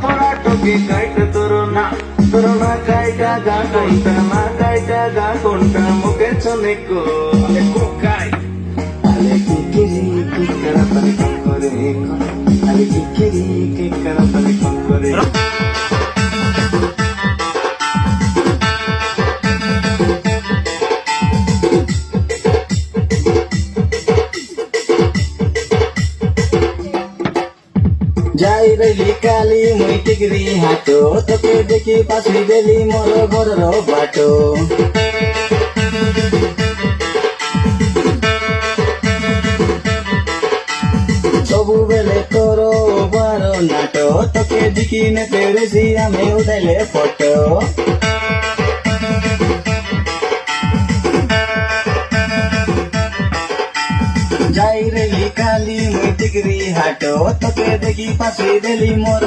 পড়া টকে কাইটা তোর না কাইটা গা কোনটা না কাইটা গা কোনটা মুখে চলে কো আলে কিকিরি কিকরা পারে কম করে আলে কিকিরি কিকরা পারে কম করে যাই রেলি কালি মুই টিকরি হাটো তোকে দেখি পাশে গেলি মোর ঘরের বাটো सबुबेले तोरो बारो नाटो तोके देखी ने पेरेसी आमे उठाइले फोटो जाई रेली काली मुई टिकरी हाटो तोके देखी पाछे देली मोर